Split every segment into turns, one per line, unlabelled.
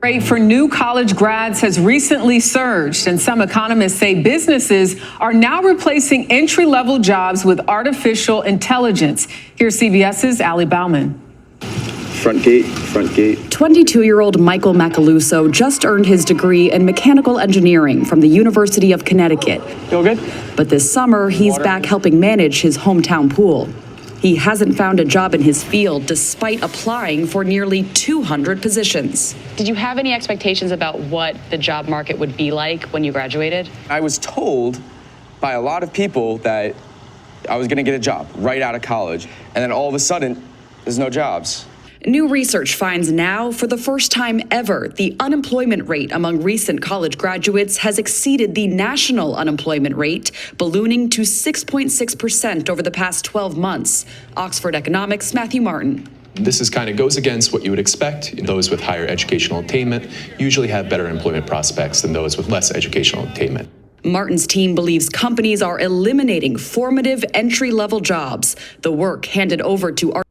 Rate for new college grads has recently surged, and some economists say businesses are now replacing entry-level jobs with artificial intelligence. Here's CBS's Ali Bauman.
Front gate, front gate.
22-year-old Michael Macaluso just earned his degree in mechanical engineering from the University of Connecticut.
Feel good?
But this summer, he's back helping manage his hometown pool. He hasn't found a job in his field despite applying for nearly 200 positions.
Did you have any expectations about what the job market would be like when you graduated?
I was told by a lot of people that I was gonna get a job right out of college, and then all of a sudden, there's no jobs.
New research finds now, for the first time ever, the unemployment rate among recent college graduates has exceeded the national unemployment rate, ballooning to 6.6% over the past 12 months. Oxford Economics' Matthew Martin.
This kind of goes against what you would expect. Those with higher educational attainment usually have better employment prospects than those with less educational attainment.
Martin's team believes companies are eliminating formative entry-level jobs, the work handed over to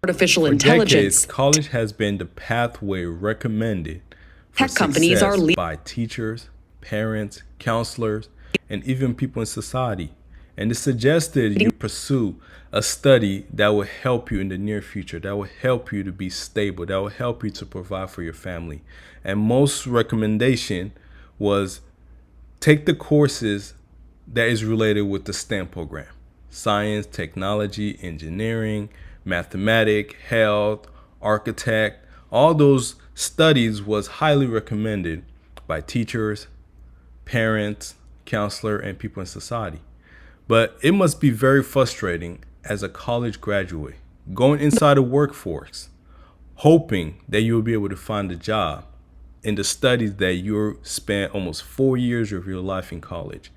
artificial intelligence.
Decades, college has been the pathway recommended for
tech companies are
by teachers, parents, counselors, and even people in society. And it's suggested you pursue a study that will help you in the near future, that will help you to be stable, that will help you to provide for your family. And most recommendation was take the courses that is related with the STEM program: science, technology, engineering, mathematics, health, architect. All those studies was highly recommended by teachers, parents, counselor, and people in society. But it must be very frustrating as a college graduate going inside the workforce, hoping that you'll be able to find a job in the studies that you spent almost 4 years of your life in college.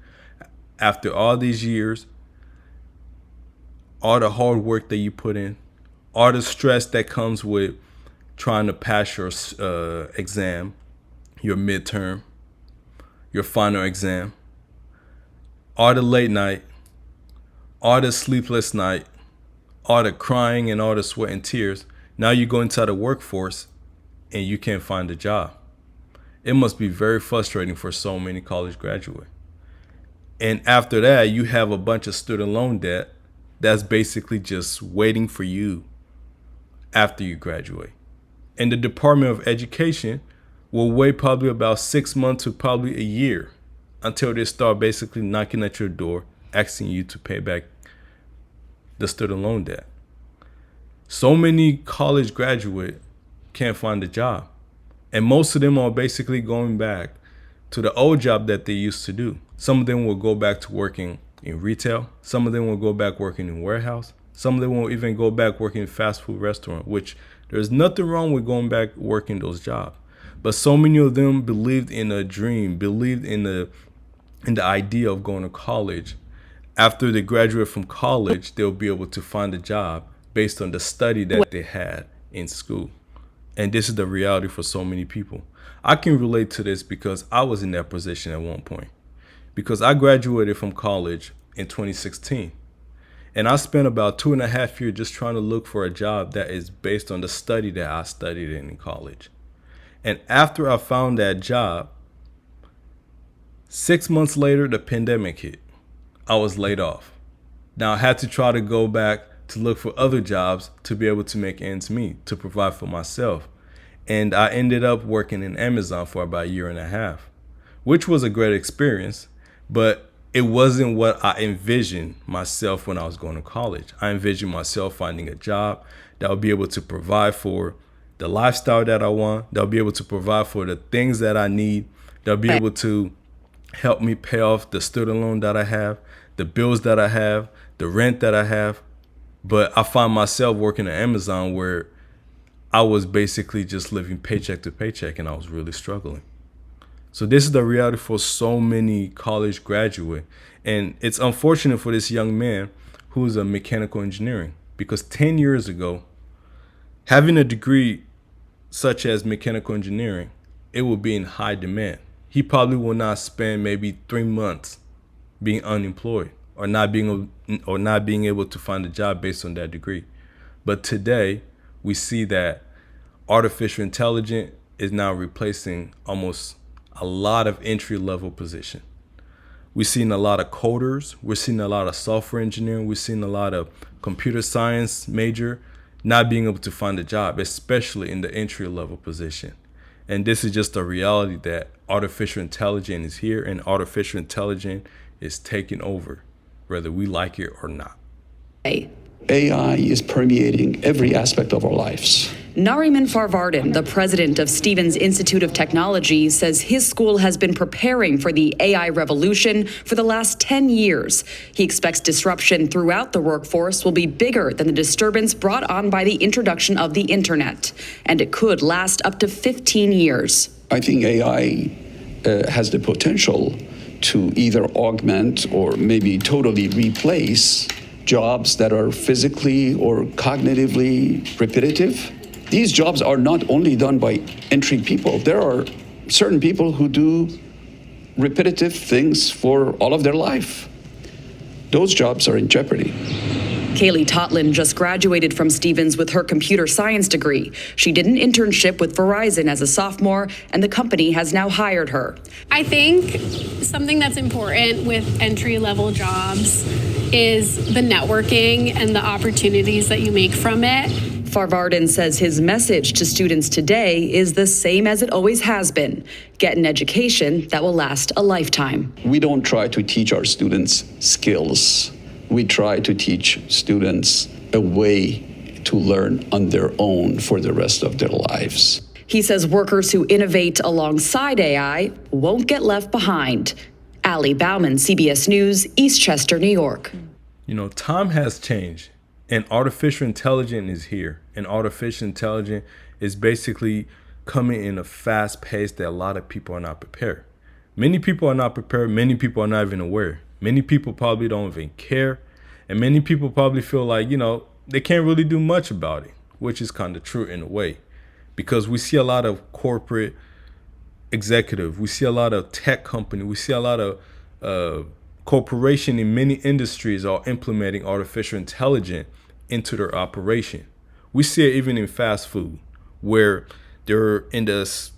After all these years, all the hard work that you put in, all the stress that comes with trying to pass your exam, your midterm, your final exam, all the late night, all the sleepless night, all the crying and all the sweat and tears. Now you go inside the workforce and you can't find a job. It must be very frustrating for so many college graduates. And after that, you have a bunch of student loan debt that's basically just waiting for you after you graduate. And the Department of Education will wait probably about 6 months to probably a year until they start basically knocking at your door, asking you to pay back the student loan debt. So many college graduates can't find a job. And most of them are basically going back to the old job that they used to do. Some of them will go back to working in retail. Some of them will go back working in warehouse. Some of them will even go back working in fast food restaurant, which there's nothing wrong with going back working those jobs. But so many of them believed in a dream, believed in the idea of going to college. After they graduate from college, they'll be able to find a job based on the study that they had in school. And this is the reality for so many people. I can relate to this because I was in that position at one point. Because I graduated from college in 2016. And I spent about 2.5 years just trying to look for a job that is based on the study that I studied in college. And after I found that job, 6 months later, the pandemic hit. I was laid off. Now I had to try to go back to look for other jobs to be able to make ends meet, to provide for myself. And I ended up working in Amazon for about 1.5 years, which was a great experience, but it wasn't what I envisioned myself when I was going to college. I envisioned myself finding a job that would be able to provide for the lifestyle that I want, that would be able to provide for the things that I need, that would be able to help me pay off the student loan that I have, the bills that I have, the rent that I have. But I found myself working at Amazon where I was basically just living paycheck to paycheck, and I was really struggling. So this is the reality for so many college graduates. And it's unfortunate for this young man who's a mechanical engineering, because 10 years ago, having a degree such as mechanical engineering, it will be in high demand. He probably will not spend maybe 3 months being unemployed or not being able to find a job based on that degree. But today, we see that artificial intelligence is now replacing almost a lot of entry-level positions. We're seeing a lot of coders. We're seeing a lot of software engineering. We're seeing a lot of computer science major not being able to find a job, especially in the entry-level position. And this is just a reality that artificial intelligence is here, and artificial intelligence is taking over, whether we like it or not.
AI is permeating every aspect of our lives.
Nariman Farvardin, the president of Stevens Institute of Technology, says his school has been preparing for the AI revolution for the last 10 years. He expects disruption throughout the workforce will be bigger than the disturbance brought on by the introduction of the internet, and it could last up to 15 years.
I think AI has the potential to either augment or maybe totally replace jobs that are physically or cognitively repetitive. These jobs are not only done by entry people. There are certain people who do repetitive things for all of their life. Those jobs are in jeopardy.
Kaylee Totlin just graduated from Stevens with her computer science degree. She did an internship with Verizon as a sophomore, and the company has now hired her.
I think something that's important with entry-level jobs is the networking and the opportunities that you make from it.
Farvardin says his message to students today is the same as it always has been: get an education that will last a lifetime.
We don't try to teach our students skills. We try to teach students a way to learn on their own for the rest of their lives.
He says workers who innovate alongside AI won't get left behind. Ali Bauman, CBS News, Eastchester, New York.
You know, time has changed, and artificial intelligence is here. And artificial intelligence is basically coming in a fast pace that a lot of people are not prepared. Many people are not prepared. Many people are not even aware. Many people probably don't even care. And many people probably feel like, you know, they can't really do much about it, which is kind of true in a way, because we see a lot of corporate executive. We see a lot of tech company. We see a lot of corporation in many industries are implementing artificial intelligence into their operation. We see it even in fast food, where they're in this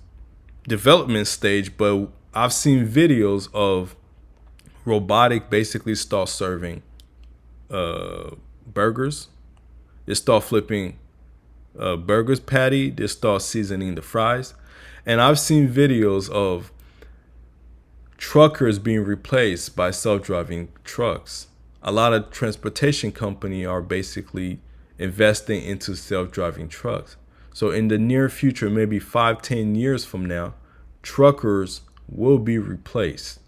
development stage, but I've seen videos of robotic basically start serving burgers. They start flipping burgers patty. They start seasoning the fries. And I've seen videos of truckers being replaced by self-driving trucks. A lot of transportation companies are basically investing into self-driving trucks. So in the near future, maybe 5-10 years from now, truckers will be replaced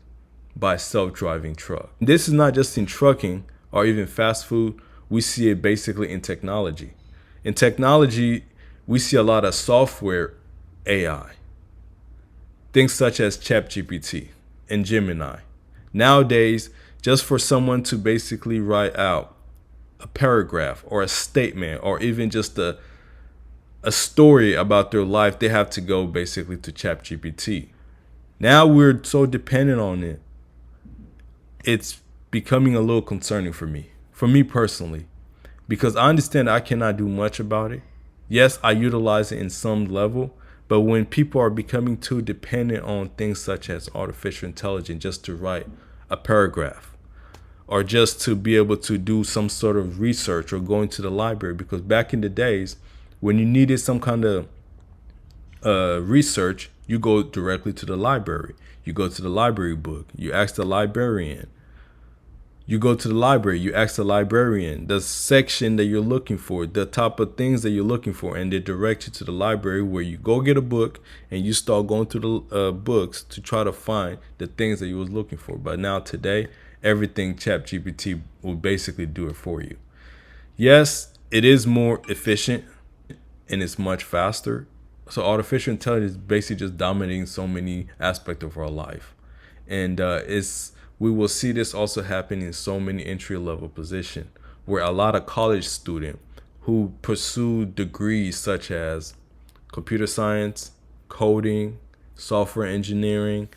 by self-driving truck. This is not just in trucking or even fast food. We see it basically in technology. In technology, we see a lot of software AI. Things such as ChatGPT and Gemini. Nowadays, just for someone to basically write out a paragraph or a statement or even just a story about their life, they have to go basically to ChatGPT. Now we're so dependent on it. It's becoming a little concerning for me personally, because I understand I cannot do much about it. Yes, I utilize it in some level, but when people are becoming too dependent on things such as artificial intelligence just to write a paragraph or just to be able to do some sort of research or going to the library, because back in the days when you needed some kind of research, you go directly to the library. You go to the library book. You ask the librarian. You go to the library. You ask the librarian the section that you're looking for, the type of things that you're looking for, and they direct you to the library where you go get a book and you start going through the books to try to find the things that you was looking for. But now today, everything ChatGPT will basically do it for you. Yes, it is more efficient and it's much faster. So artificial intelligence is basically just dominating so many aspects of our life. And we will see this also happen in so many entry-level positions, where a lot of college students who pursue degrees such as computer science, coding, software engineering,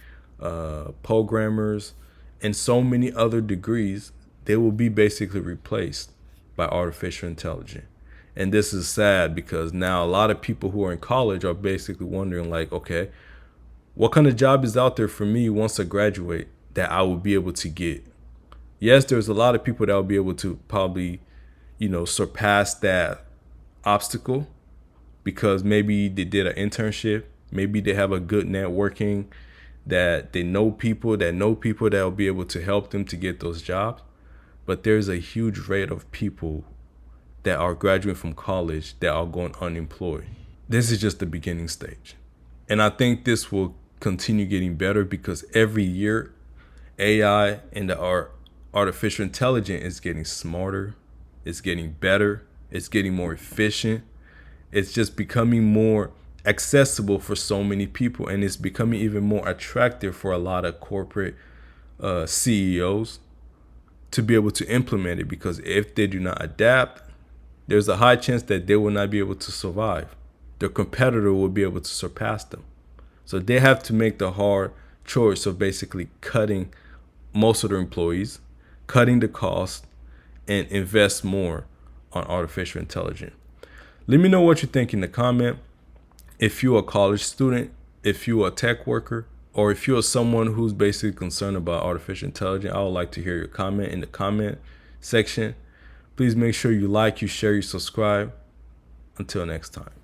programmers, and so many other degrees, they will be basically replaced by artificial intelligence. And this is sad because now a lot of people who are in college are basically wondering like, okay, what kind of job is out there for me once I graduate that I will be able to get? Yes, there's a lot of people that will be able to probably, surpass that obstacle because maybe they did an internship, maybe they have a good networking, that they know people that will be able to help them to get those jobs. But there's a huge rate of people that are graduating from college that are going unemployed. This is just the beginning stage. And I think this will continue getting better because every year AI and the artificial intelligence is getting smarter, it's getting better, it's getting more efficient. It's just becoming more accessible for so many people, and it's becoming even more attractive for a lot of corporate CEOs to be able to implement it, because if they do not adapt, there's a high chance that they will not be able to survive. Their competitor will be able to surpass them. So they have to make the hard choice of basically cutting most of their employees, cutting the cost, and invest more on artificial intelligence. Let me know what you think in the comment. If you're a college student, if you're a tech worker, or if you're someone who's basically concerned about artificial intelligence, I would like to hear your comment in the comment section. Please make sure you like, you share, you subscribe. Until next time.